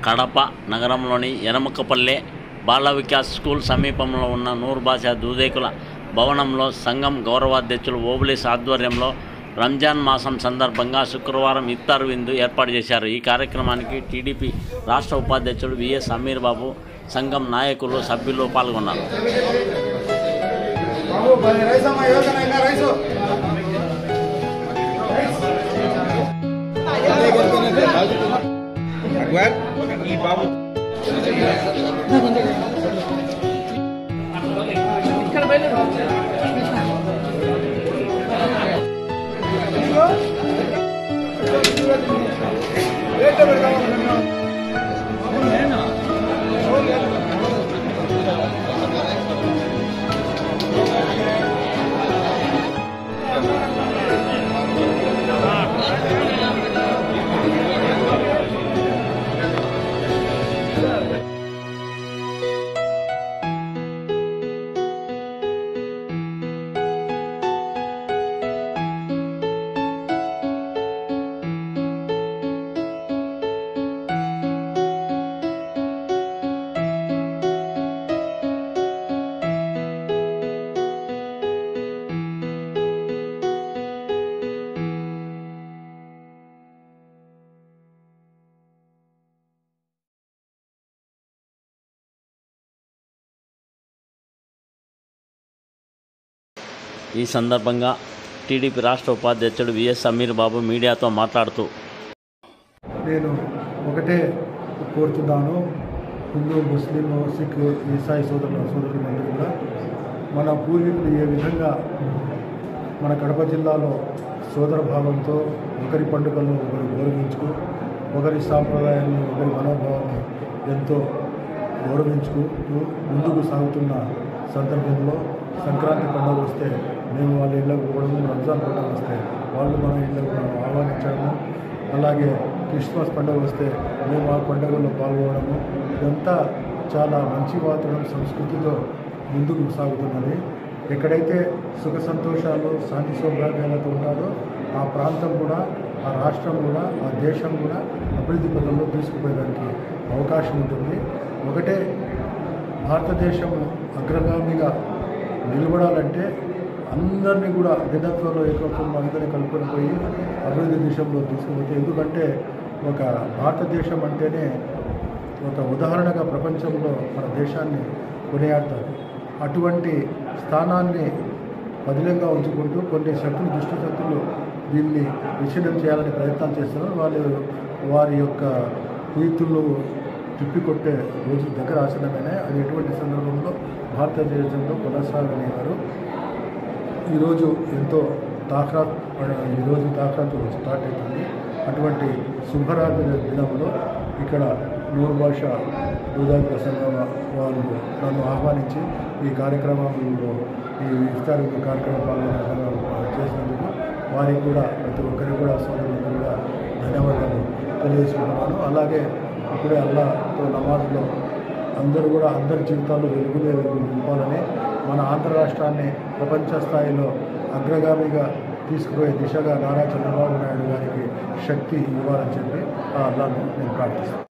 కడప నగరంలోని యనమకపల్లె బాల వికాస్ స్కూల్ సమీపంలో ఉన్న నూర్ బాషా దూదేకుల భవనంలో సంఘం గౌరవాధ్యక్షులు ఓబులేస్ ఆధ్వర్యంలో రంజాన్ మాసం సందర్భంగా శుక్రవారం ఇఫ్తార్ విందు ఏర్పాటు చేశారు. ఈ కార్యక్రమానికి టీడీపీ రాష్ట్ర ఉపాధ్యక్షుడు విఎస్ అమీర్ బాబు, సంఘం నాయకులు, సభ్యులు పాల్గొన్నారు. ఈ సందర్భంగా టీడీపీ రాష్ట్ర ఉపాధ్యక్షుడు విఎస్ అమీర్ బాబు మీడియాతో మాట్లాడుతూ, నేను ఒకటే కోరుతున్నాను, హిందూ, ముస్లిం, సిక్, ఈసాయి సోదరులందరూ కూడా మన పూర్వీకులు ఏ విధంగా మన కడప జిల్లాలో సోదర భావంతో ఒకరి పండుగలను ఒకరు గౌరవించుకు, ఒకరి సాంప్రదాయాన్ని, ఒకరి మనోభావాన్ని ఎంతో గౌరవించుకుంటూ ముందుకు సాగుతున్న సందర్భంలో సంక్రాంతి పండుగ వస్తే మేము వాళ్ళ ఇళ్ళకు పోవడము, రంజాన్ పండుగ వస్తే వాళ్ళు మన ఇళ్ళకు ఆహ్వానించడము, అలాగే క్రిస్మస్ పండుగ వస్తే మేము ఆ పండుగలో పాల్గొనడము, ఇదంతా చాలా మంచి వాతావరణం, సంస్కృతితో ముందుకు సాగుతున్నది. ఎక్కడైతే సుఖ సంతోషాలు, శాంతి సౌభాగ్యాలతో ఉంటారో ఆ ప్రాంతం కూడా, ఆ రాష్ట్రం కూడా, ఆ దేశం కూడా అభివృద్ధి పదంలో తీసుకుపోయేదానికి అవకాశం ఉంటుంది. ఒకటే భారతదేశం అగ్రగామిగా నిలబడాలంటే అందరినీ కూడా భిన్నత్వంలో ఏకత్వంలో అందరినీ కలుపుకొని పోయి అభివృద్ధి దిశలో తీసుకుపోతే, ఎందుకంటే ఒక భారతదేశం అంటేనే ఒక ఉదాహరణగా ప్రపంచంలో మన దేశాన్ని కొనియాడతారు. అటువంటి స్థానాన్ని పదిలంగా ఉంచుకుంటూ కొన్ని శక్తులు, దుష్ట శక్తులు దీన్ని విచ్ఛిన్నం చేయాలని ప్రయత్నాలు చేస్తున్నారు. వారి యొక్క కుయుక్తులు తిప్పికొట్టే రోజు దగ్గర ఆసనమైనాయి. అది ఎటువంటి సందర్భంలో భారతదేశంలో కొనసాగనేవారు. ఈరోజు ఎంతో ఈరోజు తాఖరాత్ స్టార్ట్ అవుతుంది. అటువంటి శుభరాత్రి దినంలో ఇక్కడ నూర్ బాషా దూదేకుల సంఘం వాళ్ళు నన్ను ఆహ్వానించి ఈ కార్యక్రమంలో, ఈ ఇఫ్తార్ కార్యక్రమం చేసినందుకు వారికి కూడా, ప్రతి ఒక్కరికి కూడా, సోదరులకు కూడా ధన్యవాదాలు తెలియజేసుకుంటున్నాను. అలాగే ఇప్పుడే అల్లాహ్తో నమాజ్లో అందరూ కూడా అందరి జీవితాల్లో వెలుగులే నింపాలని, మన ఆంధ్ర రాష్ట్రాన్ని ప్రపంచ స్థాయిలో అగ్రగామిగా తీసుకుపోయే దిశగా నారా చంద్రబాబు నాయుడు గారికి శక్తి ఇవ్వాలని చెప్పి ఆ అల్లాహ్ను నేను ప్రార్థిస్తాను.